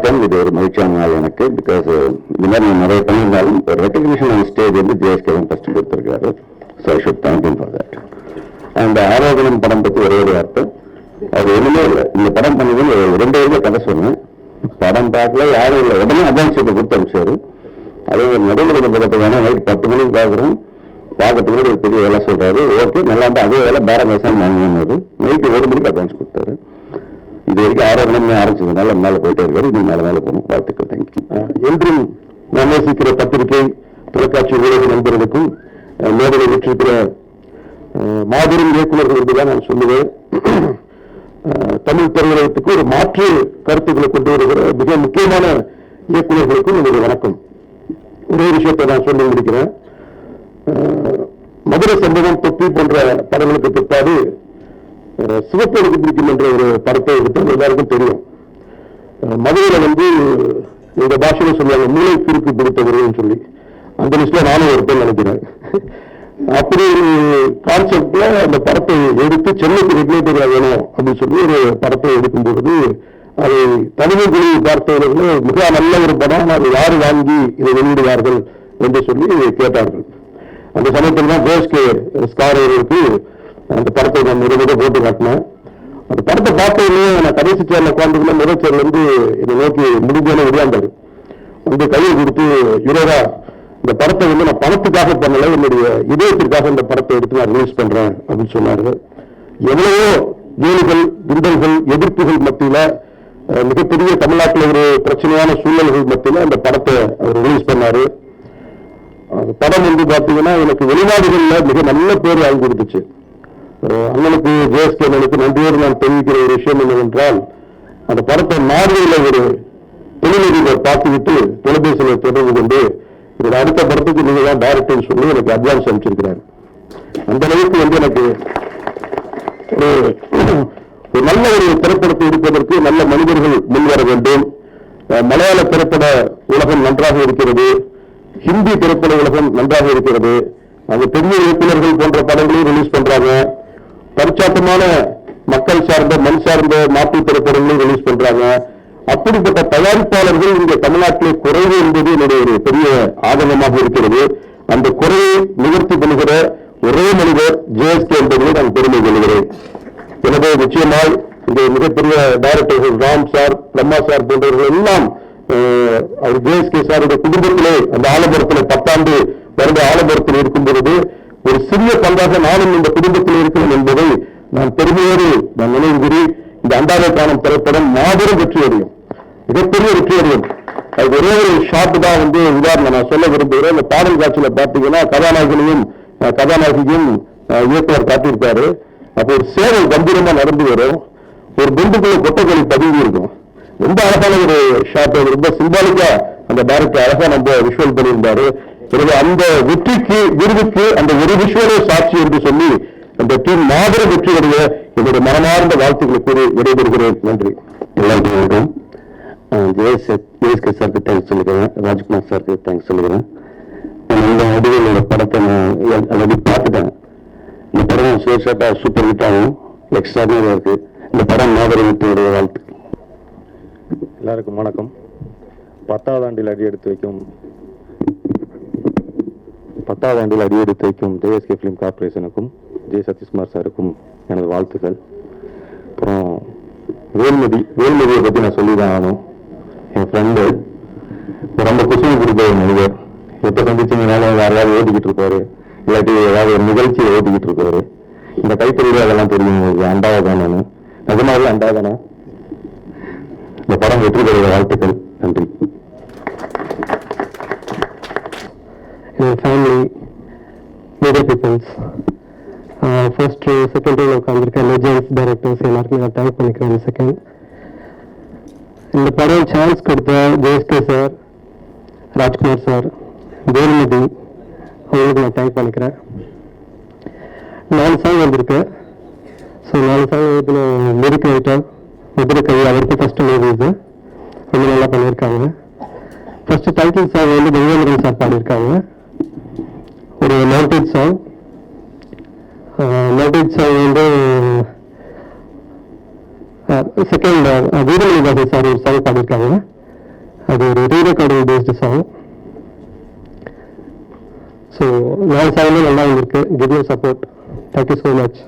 வணக்கம். இது ஒரு மகிழ்ச்சியான நாள் எனக்கு. பிகாஸ் இந்த மாதிரி நான் நிறைய பண்ணியிருந்தாலும் ஒரு ரெக்கக்னிஷன் ஆன் ஸ்டேஜ் வந்து ஜேஎஸ்கே தான் ஃபர்ஸ்ட் கொடுத்துருக்காரு. So I should thank him for that. அந்த ஆரோக்கியம் படம் பற்றி ஒரே ஒரு வார்த்தை, அது ஒன்றுமே இல்லை. இந்த படம் பண்ணது 2 வயதில் கதை சொன்னேன். படம் பார்க்கல, யாரும் இல்லை. உடனே அட்வான்ஸ் இப்போ கொடுத்து அனுப்பிச்சாரு. அது நடுவில் படத்தை வேணா நைட் 10 மணிக்கு பார்க்குறோம். பார்க்கறதுக்கு ஒரு பெரிய வேலை சொல்றாரு. ஓகே, நல்லா இருந்தால் அதே வேலை பேரமேசான் வாங்கினது. நைட்டு 1 மணிக்கு அட்வான்ஸ் கொடுத்தாரு. இது வரைக்கும் 6 மணி ஆரம்பிச்சதுனால மேலே போயிட்டே இருக்காரு. இன்னும் மேலே போகணும். வாழ்த்துக்கள். தேங்க்யூ. என்றும் நான் நேசிக்கிற பத்திரிகை தொலைக்காட்சி ஊடக நண்பர்களுக்கும் மேடையில் வெற்றிருக்கிற மாபெரும் இயக்குநர்கள் என்றுதான் நான் சொல்லுவேன். தமிழ் திரையுலகத்துக்கு ஒரு மாற்று கருத்துக்களை கொண்டு வருகிற மிக முக்கியமான இயக்குநர்களுக்கும் என்னுடைய வணக்கம். ஒரே விஷயத்தை நான் சொல்லி முடிக்கிறேன். மதுரை சம்பவம், தொப்பி போன்ற படங்களுக்கு பிற்பாடு சிவப்பெருக்கு பிடிக்கும் என்ற ஒரு படத்தை எடுத்தது எல்லாருக்கும் தெரியும். மதுரையில வந்து இந்த பாஷையில சொல்லுவாங்க மூளை குறுக்கு பிடித்தவர்கள் சொல்லி. அந்த லிஸ்ட்ல நானும் ஒருத்தர் நினைக்கிறேன். அப்படி ஒரு கான்செப்ட்ல அந்த படத்தை எடுத்து சென்னைக்கு ரெகுலேட்டரா வேணும் அப்படின்னு சொல்லி ஒரு படத்தை எடுக்கும் பொழுது அதை தனிமை குழு பார்த்தவர்கள் மிக நல்ல ஒரு படம், அதை யாரு வாங்கி இதை வெளியிடுவார்கள் என்று சொல்லி கேட்டார்கள். அந்த சமயத்தில் தான் ஜேஎஸ்கே ஸ்கார் அவர்களுக்கு அந்த படத்தை நான் நிறைவேற போட்டு காட்டினேன். அந்த படத்தை பார்த்ததுமே நான் கடைசி சேர்ல உட்காந்துக்குள்ள முதல் சேர்ல இருந்து என்னை நோக்கி முடிஞ்சான விளையாண்டாரு. வந்து கையை கொடுத்து, யுரோரா, இந்த படத்தை வந்து நான் பணத்துக்காக பண்ணல, என்னுடைய இதயத்திற்காக இந்த படத்தை எடுத்து நான் ரிலீஸ் பண்றேன் அப்படின்னு சொன்னாரு. எவ்வளவோ கேலிகள், கிண்டல்கள், எதிர்ப்புகள் மத்தியில, மிகப்பெரிய தமிழ்நாட்டில் ஒரு பிரச்சனையான சூழல்கள் மத்தியில அந்த படத்தை அவர் ரிலீஸ் பண்ணாரு. அந்த படம் வந்து பாத்தீங்கன்னா எனக்கு வெளிநாடுகளில் மிக நல்ல பேர் வாங்கி கொடுத்துச்சு. அண்ணனுக்கு ஜேஎஸ்கே நன்றியோடு நான் தெரிவிக்கிற ஒரு விஷயம் என்னவென்றால், அந்த படத்தை நார்வேல ஒரு தொழிலதிபர் பார்த்துவிட்டு தொலைபேசியில் தொடர்பு கொண்டு இதோட அடுத்த படத்துக்கு நீங்க தான் டைரக்டர் சொல்லி எனக்கு அட்வான்ஸ் அனுப்பிச்சிருக்கிறார். அந்த அளவுக்கு வந்து எனக்கு ஒரு நல்ல ஒரு திரைப்படத்தை எடுப்பதற்கு நல்ல மனிதர்கள் முன்வர வேண்டும். மலையாள திரைப்பட உலகம் நன்றாக இருக்கிறது, ஹிந்தி திரைப்பட உலகம் நன்றாக இருக்கிறது. அந்த பெரிய இயக்குநர்கள் போன்ற படங்களையும் ரிலீஸ் பண்றாங்க. பரிச்சாத்தமான மக்கள் சார்ந்த, மண் சார்ந்த மாற்று திரைப்படங்களையும் ரிலீஸ் பண்றாங்க. அப்படிப்பட்ட தயாரிப்பாளர்கள் இங்கே தமிழ்நாட்டிலே குறைவு என்பது என்னுடைய ஒரு பெரிய ஆதங்கமாக இருக்கிறது. அந்த குறையை நிவர்த்தி பண்ணுகிற ஒரே மனிதர் ஜேஎஸ்கே என்பதை நான் பெருமை கொள்கிறேன். எனவே நிச்சயமாக இந்த மிகப்பெரிய டைரக்டர்கள் ராம் சார், பிரம்மா சார் போன்றவர்கள் எல்லாம் அவர் ஜேஎஸ்கே சாருடைய குடும்பத்திலே அந்த ஆலமரத்தில் 10 ஆண்டு வருட ஆலமரத்தில் இருக்கும் பொழுது ஒரு சிறிய பங்காக நானும் இந்த குடும்பத்தில் இருக்கிறேன் என்பதை நான் பெருமையோடு நான் நினைவு கூறி, இந்த அண்டாவை காணும் திரைப்படம் மாபெரும் வெற்றி அடையும், மிகப்பெரிய வெற்றி அடையும். அது ஒரே ஒரு ஷாட் தான் வந்து உதாரணம் நான் சொல்ல விரும்புகிறேன். இந்த பாடல் காட்சியில பார்த்தீங்கன்னா கதாநாயகனையும் கதாநாயகியும் இயக்குனர் காட்டியிருக்காரு. அப்போ ஒரு சேவல் கம்பீரமா நடந்து வரும், ஒரு குண்டுக்குள்ள கொட்டைக்கொலி பதுங்கி இருக்கும். ரொம்ப அழகான ஒரு ஷாட், ரொம்ப சிம்பாலிக்கா அந்த டைரக்டர் அழகா நம்ம விஷுவல் பண்ணியிருந்தாரு. எனவே அந்த வெற்றிக்கு, விருதுக்கு அந்த ஒரு விஷுவலே சாட்சி என்று சொல்லி அந்த டீம் மாபெரும் வெற்றி அடைய என்னுடைய மனமார்ந்த வாழ்த்துக்களை கூறி விடைபெறுகிறேன். நன்றி. எல்லாருக்கும் வணக்கம். ஜேஎஸ்கே சாருக்கு தேங்க்ஸ் சொல்லிக்கிறேன், ராஜ்குமார் சாருக்கு தேங்க்ஸ் சொல்லிக்கிறேன். இந்த அடிகளோட படத்தை நான் ஆல்ரெடி பார்த்துட்டேன். இந்த படம் சுயஷாட்டா சூப்பர் ஹிட் ஆகும், எக்ஸ்ட்ராடினரியா இருக்கு. இந்த படம் மாபெரும் வெற்றியுடைய வாழ்த்து. எல்லாருக்கும் வணக்கம். 10வது ஆண்டில் அடியெடுத்து வைக்கும் ஜேஎஸ்கே ஃபிலிம் கார்பரேஷனுக்கும் ஜே சதீஷ்குமார் சாருக்கும் எனது வாழ்த்துக்கள். அப்புறம் வேல்மதியை பற்றி நான் சொல்லிதான் ஆகணும். என் ஃப்ரெண்டு ரொம்ப குசுமை கொடுத்த ஒரு மனிதர். எப்போ சந்திச்சிங்கனால யாரையாவது ஓட்டிக்கிட்டு இருப்பாரு, இல்லாட்டி ஏதாவது ஒரு நிகழ்ச்சியை ஓட்டிக்கிட்டு இருப்பாரு. இந்த கைத்தறியில் அதெல்லாம் தெரியும். அண்டாவா தானே, நிஜமாவே அண்டா தானே. இந்த படம் வெற்றி பெறுகிற வாழ்த்துக்கள். நன்றி. Family, media peoples, first second ரோல உட்காந்துருக்க லெஜெண்ட்ஸ், டைரக்டர்ஸ் எல்லாருக்கும் நான் தேங்க் பண்ணிக்கிறேன். செகண்ட், இந்த படம் சான்ஸ் கொடுத்த ஜேஎஸ்கே சார், ராஜ்குமார் சார், வேலுமதி, அவங்களுக்கு நான் தேங்க் பண்ணிக்கிறேன். 4 சாங் வந்திருக்கு. ஸோ 4 சாங் இதில் லிரிக் ரைட்டர் முதிரக்கவி, அவருக்கு ஃபர்ஸ்ட் மூவி இது ரொம்ப நல்லா பண்ணியிருக்காங்க. ஃபர்ஸ்ட் டைட்டில் சாங் வந்து தெய்வமுருகன் சார் பாடியிருக்காங்க. ஒரு நோட்டேஜ் சாங் வந்து செகண்ட் வீரமணி தாசன் சார் ஒரு சாங் பாடியிருக்காங்க. அது ஒரு ரீரெக்கார்டிங் பேஸ்டு சாங். ஸோ 4 சாங்கும் நல்லா வந்திருக்கு. Give you support. Thank you so much.